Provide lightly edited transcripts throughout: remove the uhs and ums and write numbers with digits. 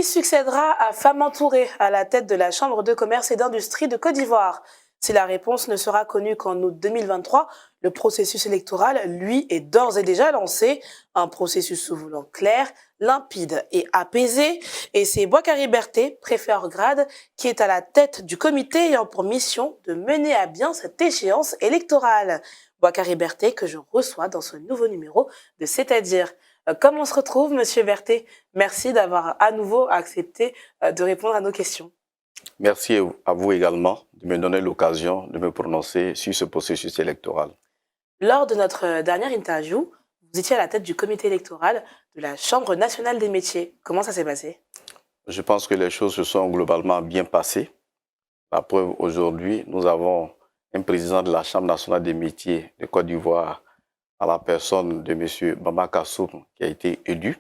Qui succédera à Fama Touré à la tête de la Chambre de commerce et d'industrie de Côte d'Ivoire? Si la réponse ne sera connue qu'en août 2023, le processus électoral, lui, est d'ores et déjà lancé. Un processus se voulant clair, limpide et apaisé. Et c'est Boakari Berté, préfet Orgrade, qui est à la tête du comité ayant pour mission de mener à bien cette échéance électorale. Boakari Berté que je reçois dans ce nouveau numéro de C'est-à-dire. Comment on se retrouve, Monsieur Berté? Merci d'avoir à nouveau accepté de répondre à nos questions. Merci à vous également de me donner l'occasion de me prononcer sur ce processus électoral. Lors de notre dernière interview, vous étiez à la tête du comité électoral de la Chambre nationale des métiers. Comment ça s'est passé? Je pense que les choses se sont globalement bien passées. La preuve, aujourd'hui, nous avons un président de la Chambre nationale des métiers de Côte d'Ivoire à la personne de M. Bamba Kassoum qui a été élu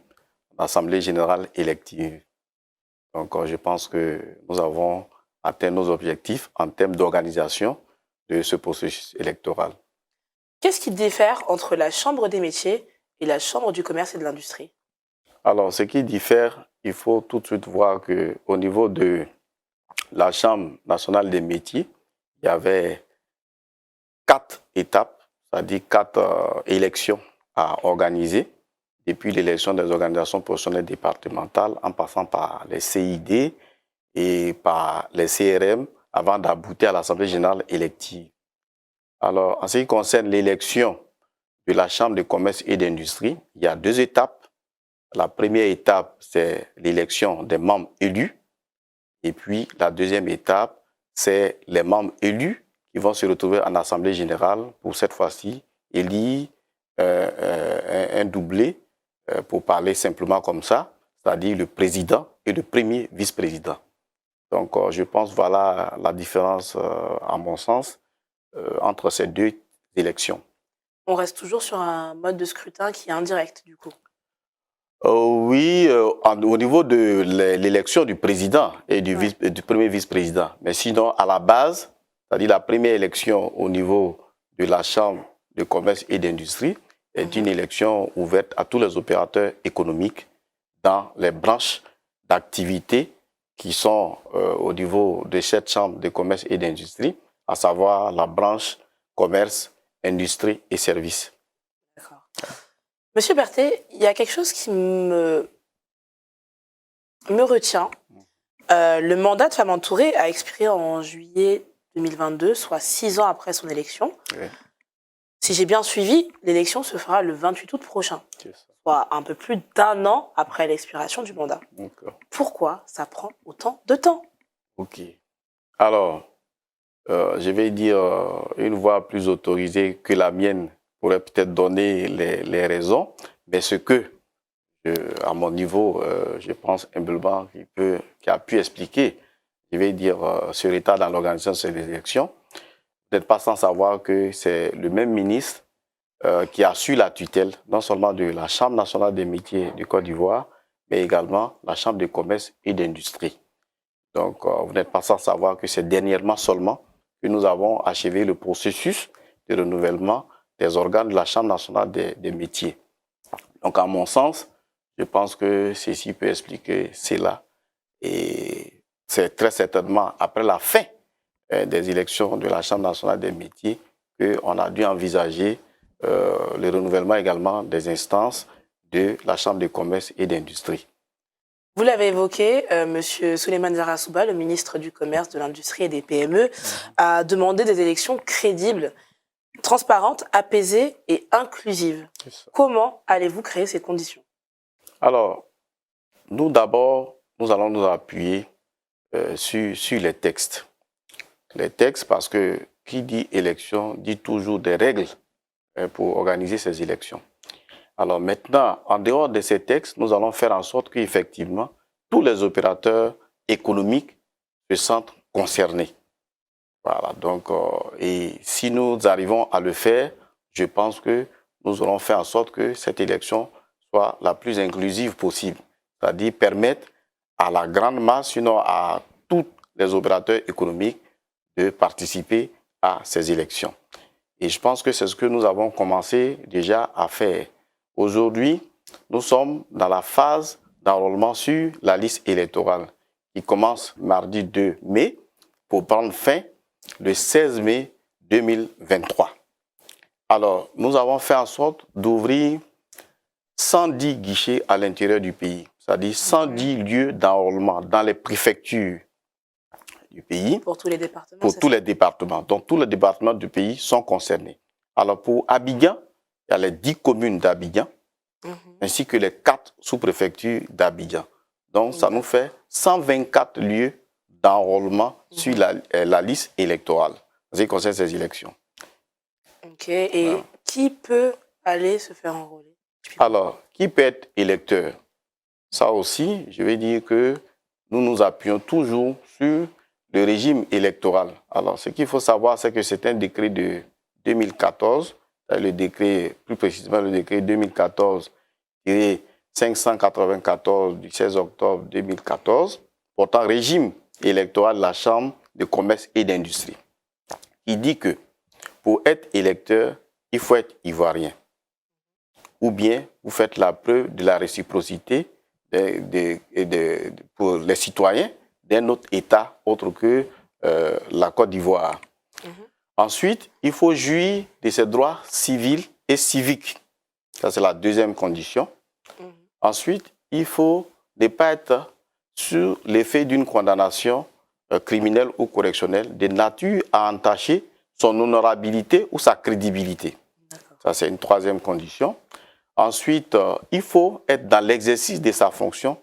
à l'Assemblée générale élective. Donc, je pense que nous avons atteint nos objectifs en termes d'organisation de ce processus électoral. Qu'est-ce qui diffère entre la Chambre des métiers et la Chambre du commerce et de l'industrie? Alors, ce qui diffère, il faut tout de suite voir qu'au niveau de la Chambre nationale des métiers, il y avait 4 étapes, c'est-à-dire 4 élections à organiser, depuis l'élection des organisations professionnelles départementales, en passant par les CID et par les CRM, avant d'aboutir à l'Assemblée générale élective. Alors, en ce qui concerne l'élection de la Chambre de commerce et d'industrie, il y a 2 étapes. La première étape, c'est l'élection des membres élus. Et puis, la deuxième étape, c'est les membres élus qui vont se retrouver en Assemblée générale pour cette fois-ci élire un doublé, pour parler simplement comme ça, c'est-à-dire le président et le premier vice-président. Donc, je pense voilà la différence, à mon sens, entre ces 2 élections. On reste toujours sur un mode de scrutin qui est indirect, du coup. Oui, au niveau de l'élection du président et du premier vice-président. Mais sinon, à la base, c'est-à-dire la première élection au niveau de la Chambre de commerce et d'industrie est une élection ouverte à tous les opérateurs économiques dans les branches d'activité qui sont au niveau de cette Chambre de commerce et d'industrie, à savoir la branche commerce, industrie et services. D'accord. Monsieur Berté, il y a quelque chose qui me retient. Le mandat de Fama Touré a expiré en juillet 2022, soit 6 ans après son élection. Oui. Si j'ai bien suivi, l'élection se fera le 28 août prochain, soit un peu plus d'1 an après l'expiration du mandat. Pourquoi ça prend autant de temps? Ok. Alors, je vais dire une voix plus autorisée que la mienne pourrait peut-être donner les raisons, mais ce que, à mon niveau, je pense humblement qui a pu expliquer, je vais dire, ce retard dans l'organisation des élections. Vous n'êtes pas sans savoir que c'est le même ministre qui a su la tutelle, non seulement de la Chambre nationale des métiers du Côte d'Ivoire, mais également la Chambre de commerce et d'industrie. Donc, vous n'êtes pas sans savoir que c'est dernièrement seulement que nous avons achevé le processus de renouvellement des organes de la Chambre nationale des métiers. Donc, à mon sens, je pense que ceci peut expliquer cela. Et c'est très certainement après la fin des élections de la Chambre nationale des métiers qu'on a dû envisager le renouvellement également des instances de la Chambre de commerce et d'industrie. Vous l'avez évoqué, M. Souleymane Diarra Souba, le ministre du Commerce, de l'Industrie et des PME, a demandé des élections crédibles, transparentes, apaisées et inclusives. Comment allez-vous créer ces conditions? Alors, nous d'abord, nous allons nous appuyer sur les textes. Les textes, parce que qui dit élection dit toujours des règles pour organiser ces élections. Alors maintenant, en dehors de ces textes, nous allons faire en sorte qu'effectivement, tous les opérateurs économiques se sentent concernés. Voilà, donc, et si nous arrivons à le faire, je pense que nous aurons fait en sorte que cette élection soit la plus inclusive possible. C'est-à-dire permettre à la grande masse, sinon à tous les opérateurs économiques, de participer à ces élections. Et je pense que c'est ce que nous avons commencé déjà à faire. Aujourd'hui, nous sommes dans la phase d'enrôlement sur la liste électorale qui commence mardi 2 mai pour prendre fin le 16 mai 2023. Alors, nous avons fait en sorte d'ouvrir 110 guichets à l'intérieur du pays, c'est-à-dire 110 lieux d'enrôlement dans les préfectures du pays. Pour tous les départements. Pour tous les départements. Donc, tous les départements du pays sont concernés. Alors, pour Abidjan, il y a les 10 communes d'Abidjan, ainsi que les 4 sous-préfectures d'Abidjan. Donc, ça nous fait 124 lieux d'enrôlement sur la liste électorale, en ce qui concerne ces élections. Ok. Et qui peut aller se faire enrôler? Alors, qui peut être électeur? Ça aussi, je vais dire que nous nous appuyons toujours sur le régime électoral. Alors, ce qu'il faut savoir, c'est que c'est un décret de 2014, le décret, plus précisément le décret 2014-594 du 16 octobre 2014, portant régime électoral de la Chambre de commerce et d'industrie. Il dit que pour être électeur, il faut être ivoirien. Ou bien vous faites la preuve de la réciprocité pour les citoyens d'un autre État autre que la Côte d'Ivoire. Ensuite, il faut jouir de ses droits civils et civiques. Ça, c'est la deuxième condition. Ensuite, il faut ne pas être sur l'effet d'une condamnation criminelle ou correctionnelle de nature à entacher son honorabilité ou sa crédibilité. Ça, c'est une troisième condition. Ensuite, il faut être dans l'exercice de sa fonction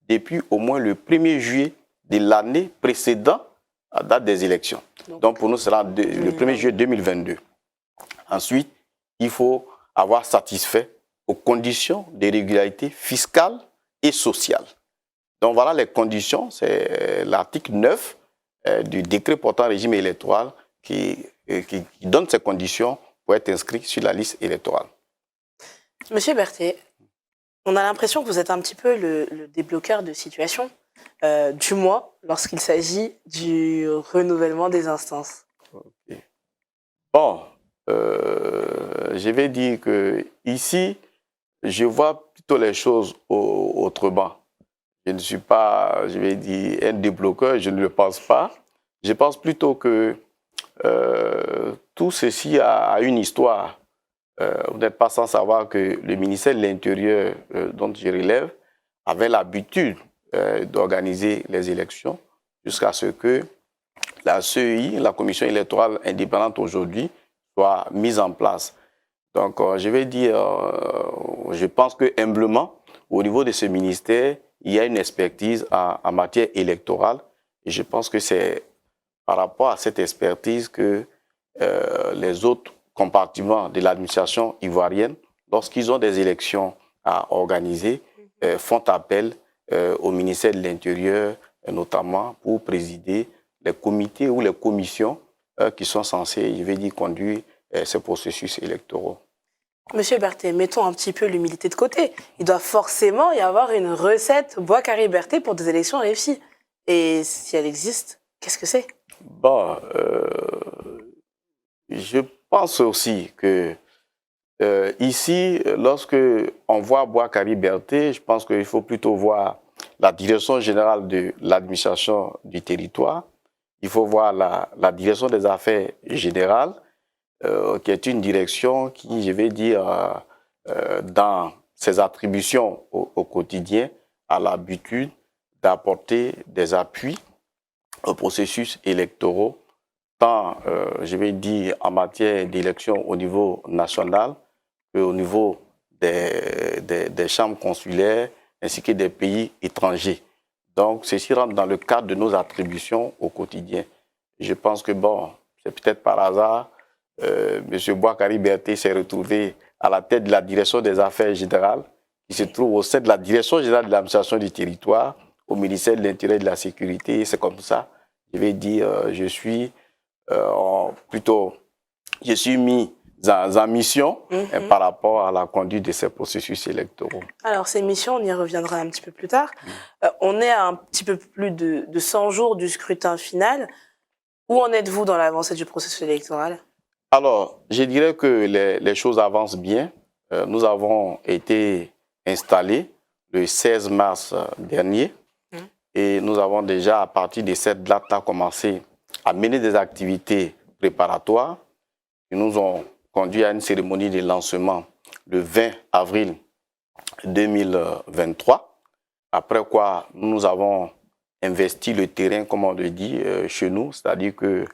depuis au moins le 1er juillet de l'année précédant à date des élections. Donc, pour nous, ce sera le 1er juillet 2022. Ensuite, il faut avoir satisfait aux conditions de régularité fiscale et sociale. Donc, voilà les conditions. C'est l'article 9 du décret portant régime électoral qui donne ces conditions pour être inscrit sur la liste électorale. Monsieur Berthet, on a l'impression que vous êtes un petit peu le débloqueur de situation, du moins lorsqu'il s'agit du renouvellement des instances. Okay. Bon, je vais dire que ici, je vois plutôt les choses autrement. Je ne suis pas, je vais dire, un débloqueur, je ne le pense pas. Je pense plutôt que tout ceci a une histoire. Vous n'êtes pas sans savoir que le ministère de l'Intérieur, dont je relève, avait l'habitude d'organiser les élections jusqu'à ce que la CEI, la Commission électorale indépendante aujourd'hui, soit mise en place. Donc, je vais dire, je pense que humblement, au niveau de ce ministère, il y a une expertise en matière électorale. Et je pense que c'est par rapport à cette expertise que les autres compartiments de l'administration ivoirienne, lorsqu'ils ont des élections à organiser, font appel au ministère de l'Intérieur, notamment pour présider les comités ou les commissions qui sont censés, je vais dire, conduire ces processus électoraux. Monsieur Berthet, mettons un petit peu l'humilité de côté. Il doit forcément y avoir une recette Boakari Berthet pour des élections réussies. Et si elle existe, qu'est-ce que c'est? Bon, je pense aussi que ici, lorsque on voit Boakari Berthet, je pense qu'il faut plutôt voir la direction générale de l'administration du territoire. Il faut voir la direction des affaires générales, qui est une direction qui, je vais dire, dans ses attributions au quotidien, a l'habitude d'apporter des appuis aux processus électoraux, tant, je vais dire, en matière d'élection au niveau national qu'au niveau des chambres consulaires ainsi que des pays étrangers. Donc, ceci rentre dans le cadre de nos attributions au quotidien. Je pense que, bon, c'est peut-être par hasard, M. Boakari Berthet s'est retrouvé à la tête de la direction des affaires générales, qui se trouve au sein de la direction générale de l'administration du territoire, au ministère de l'Intérieur et de la Sécurité. C'est comme ça, je vais dire, je suis mis en mission par rapport à la conduite de ces processus électoraux. Alors, ces missions, on y reviendra un petit peu plus tard. On est à un petit peu plus de 100 jours du scrutin final. Où en êtes-vous dans l'avancée du processus électoral? Alors, je dirais que les choses avancent bien. Nous avons été installés. le 16 mars dernier. Et nous avons déjà, à partir de cette date-là, commencé à mener des activités préparatoires qui nous ont conduit à une cérémonie de lancement le 20 avril 2023. Après quoi, nous avons investi le terrain, comme on le dit, chez nous. C'est-à-dire que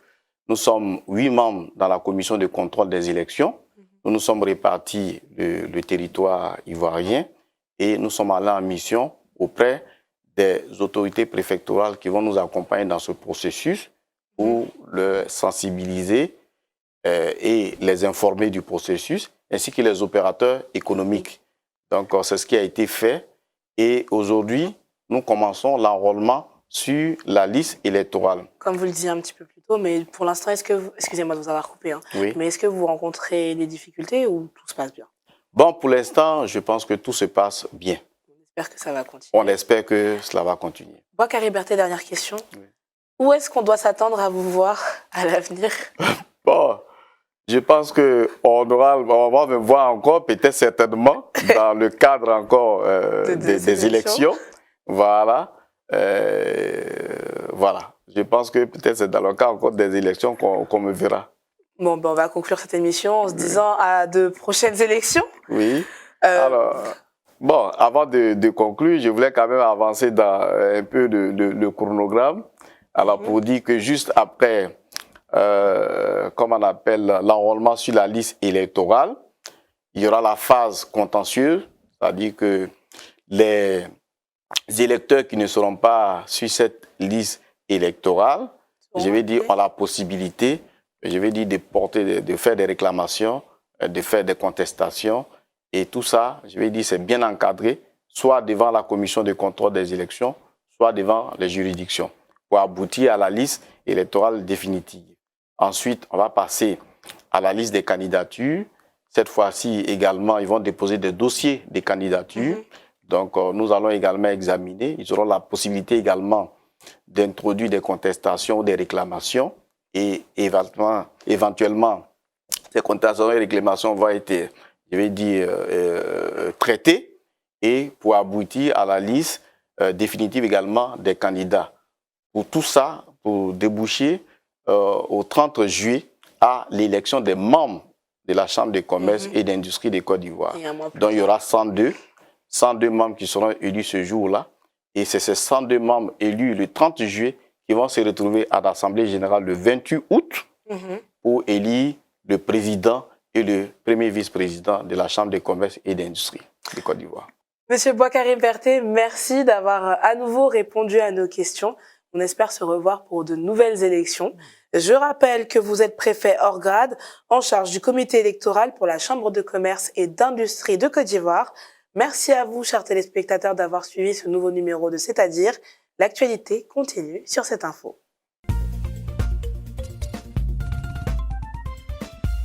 nous sommes 8 membres dans la commission de contrôle des élections. Nous nous sommes répartis le territoire ivoirien et nous sommes allés en mission auprès des autorités préfectorales qui vont nous accompagner dans ce processus pour le sensibiliser et les informer du processus, ainsi que les opérateurs économiques. Donc, c'est ce qui a été fait. Et aujourd'hui, nous commençons l'enrôlement sur la liste électorale. Comme vous le disiez un petit peu plus tôt, mais pour l'instant, est-ce que vous... Excusez-moi de vous avoir coupé, hein, Oui. mais est-ce que vous rencontrez des difficultés ou tout se passe bien? Bon, pour l'instant, je pense que tout se passe bien. On espère que ça va continuer. On espère que cela va continuer. Boakari Berté, dernière question. Oui. Où est-ce qu'on doit s'attendre à vous voir à l'avenir? Bon, je pense qu'on va me voir encore, peut-être certainement, dans le cadre encore des élections. Voilà. Voilà. Je pense que peut-être c'est dans le cas encore des élections qu'on me verra. Bon, ben on va conclure cette émission en se disant à de prochaines élections. Oui. Alors, bon, avant de conclure, je voulais quand même avancer dans un peu le chronogramme. Alors, pour dire que juste après, comme on appelle, l'enrôlement sur la liste électorale, il y aura la phase contentieuse, c'est-à-dire que les électeurs qui ne seront pas sur cette liste électorale, je vais dire, ont la possibilité, je vais dire, de faire des réclamations, de faire des contestations, et tout ça, je vais dire, c'est bien encadré, soit devant la commission de contrôle des élections, soit devant les juridictions, pour aboutir à la liste électorale définitive. Ensuite, on va passer à la liste des candidatures. Cette fois-ci, également, ils vont déposer des dossiers de candidatures. Donc, nous allons également examiner. Ils auront la possibilité également d'introduire des contestations ou des réclamations. Et éventuellement, ces contestations et réclamations vont être, je vais dire, traitées et pour aboutir à la liste définitive également des candidats. Pour tout ça, pour déboucher au 30 juillet à l'élection des membres de la Chambre de commerce et d'industrie de Côte d'Ivoire. Donc, il y aura 102 membres qui seront élus ce jour-là. Et c'est ces 102 membres élus le 30 juillet qui vont se retrouver à l'Assemblée générale le 28 août pour élire le président et le premier vice-président de la Chambre de commerce et d'industrie de Côte d'Ivoire. Monsieur Boakari Berté, merci d'avoir à nouveau répondu à nos questions. On espère se revoir pour de nouvelles élections. Je rappelle que vous êtes préfet hors grade en charge du comité électoral pour la Chambre de commerce et d'industrie de Côte d'Ivoire. Merci à vous, chers téléspectateurs, d'avoir suivi ce nouveau numéro de C'est-à-dire. L'actualité continue sur cette info.